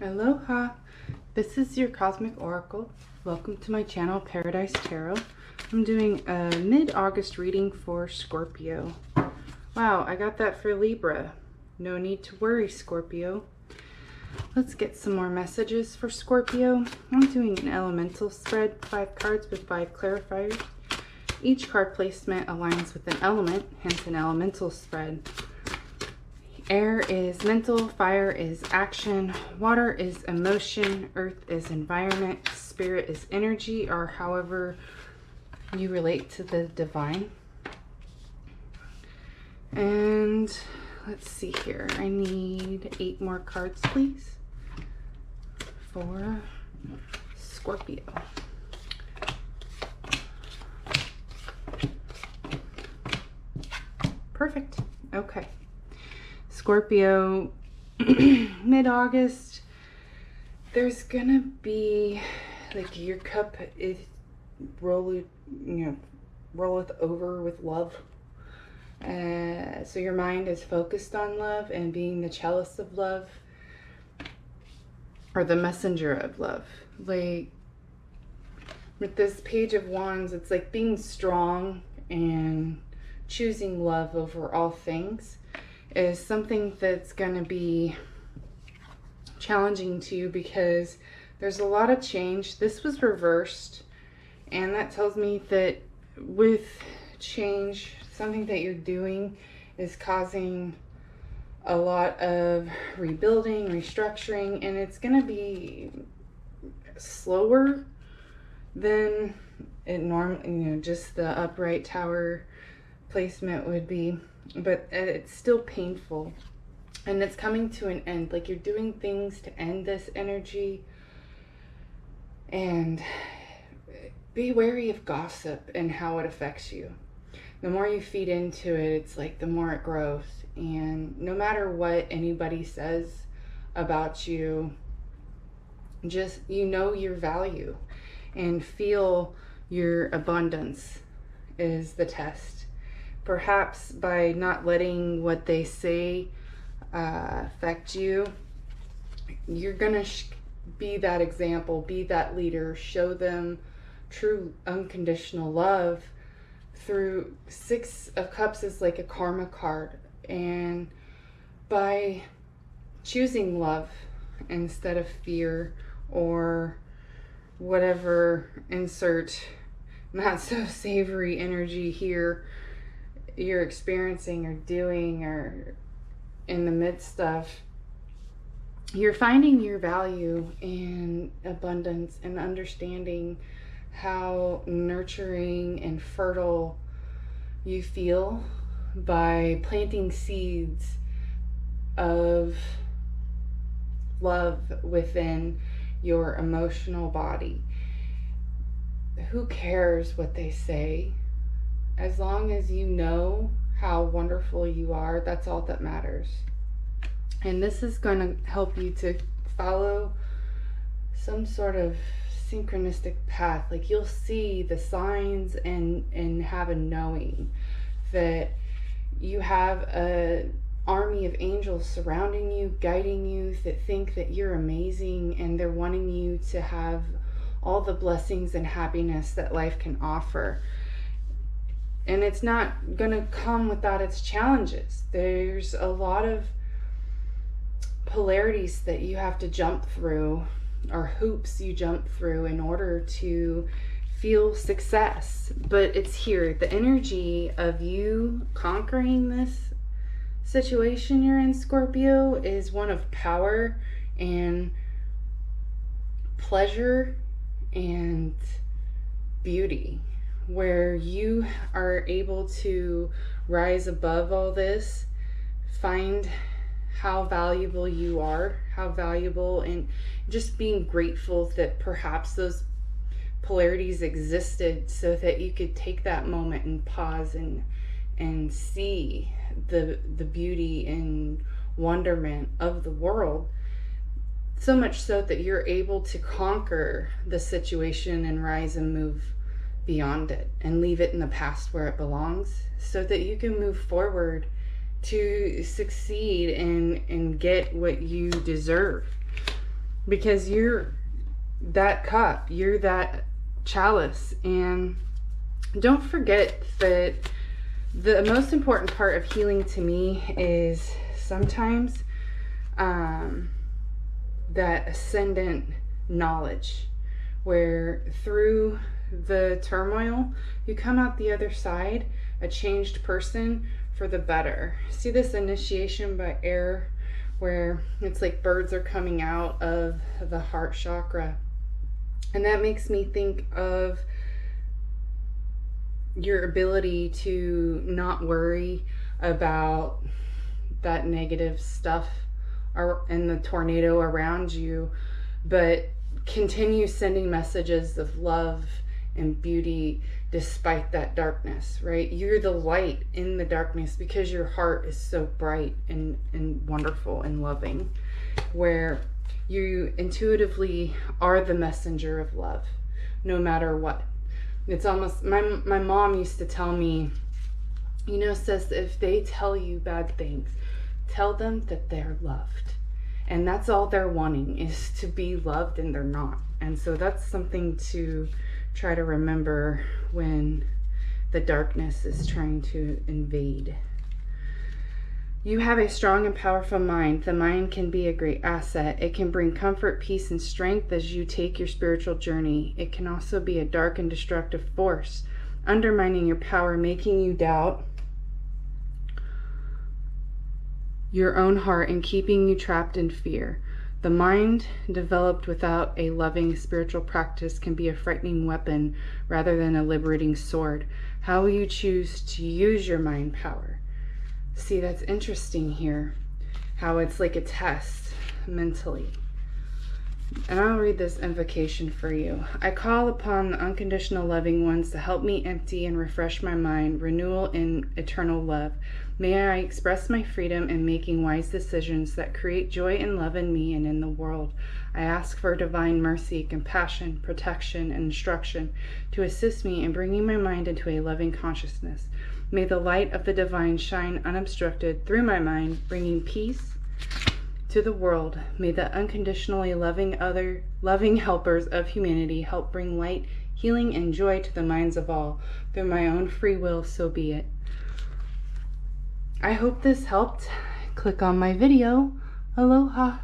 Aloha, this is your Cosmic Oracle. Welcome to my channel, Paradise Tarot. I'm doing a mid-August reading for Scorpio. Wow, I got that for Libra. No need to worry, Scorpio. Let's get some more messages for Scorpio. I'm doing an elemental spread, 5 cards with 5 clarifiers. Each card placement aligns with an element, hence an elemental spread. Air is mental, fire is action, water is emotion, earth is environment, spirit is energy, or however you relate to the divine. And let's see here. I need 8 more cards, please, for Scorpio. Perfect. Okay. Scorpio, mid-August, there's gonna be, like, your cup is rolleth over with love. So your mind is focused on love and being the chalice of love, or the messenger of love. Like, with this Page of Wands, it's like being strong and choosing love over all things is something that's going to be challenging to you because there's a lot of change. This was reversed, and that tells me that with change, something that you're doing is causing a lot of rebuilding, restructuring, and it's going to be slower than it normally, just the upright tower placement would be. But it's still painful, and it's coming to an end. Like, you're doing things to end this energy, and be wary of gossip and how it affects you. The more you feed into it, it's like the more it grows. And no matter what anybody says about you, just, your value and feel your abundance is the test. Perhaps by not letting what they say affect you, you're going to be that example, be that leader, show them true unconditional love through 6 of Cups is like a karma card. And by choosing love instead of fear or whatever, insert not so savory energy here, you're experiencing or doing or in the midst of, you're finding your value in abundance and understanding how nurturing and fertile you feel by planting seeds of love within your emotional body. Who cares what they say? As long as you know how wonderful you are, that's all that matters. And this is going to help you to follow some sort of synchronistic path. Like, you'll see the signs and have a knowing that you have an army of angels surrounding you, guiding you, that think that you're amazing, and they're wanting you to have all the blessings and happiness that life can offer. And it's not going to come without its challenges. There's a lot of polarities that you have to jump through, or hoops you jump through, in order to feel success. But it's here. The energy of you conquering this situation you're in, Scorpio, is one of power and pleasure and beauty, where you are able to rise above all this, find how valuable you are, how valuable, and just being grateful that perhaps those polarities existed so that you could take that moment and pause and see the beauty and wonderment of the world. So much so that you're able to conquer the situation and rise and move beyond it and leave it in the past where it belongs, so that you can move forward to succeed and get what you deserve. because you're that cup, you're that chalice. And don't forget that the most important part of healing to me is sometimes that ascendant knowledge, where through the turmoil you come out the other side a changed person for the better. See this initiation by air, where it's like birds are coming out of the heart chakra. And that makes me think of your ability to not worry about that negative stuff and the tornado around you, but continue sending messages of love and beauty despite that darkness, right? You're the light in the darkness because your heart is so bright and wonderful and loving, where you intuitively are the messenger of love no matter what. It's almost, my mom used to tell me, you know, sis, if they tell you bad things, tell them that they're loved. And that's all they're wanting, is to be loved, and they're not. And so that's something to try to remember when the darkness is trying to invade. You have a strong and powerful mind. The mind can be a great asset. It can bring comfort, peace, and strength as you take your spiritual journey. It can also be a dark and destructive force, undermining your power, making you doubt your own heart and keeping you trapped in fear. The mind, developed without a loving spiritual practice, can be a frightening weapon rather than a liberating sword. How will you choose to use your mind power? See, that's interesting here, how it's like a test mentally. And I'll read this invocation for you. I call upon the unconditional loving ones to help me empty and refresh my mind, renewal in eternal love. May I express my freedom in making wise decisions that create joy and love in me and in the world. I ask for divine mercy, compassion, protection, and instruction to assist me in bringing my mind into a loving consciousness. May the light of the divine shine unobstructed through my mind, bringing peace to the world. May the unconditionally loving helpers of humanity help bring light, healing, and joy to the minds of all. Through my own free will, so be it. I hope this helped. Click on my video. Aloha.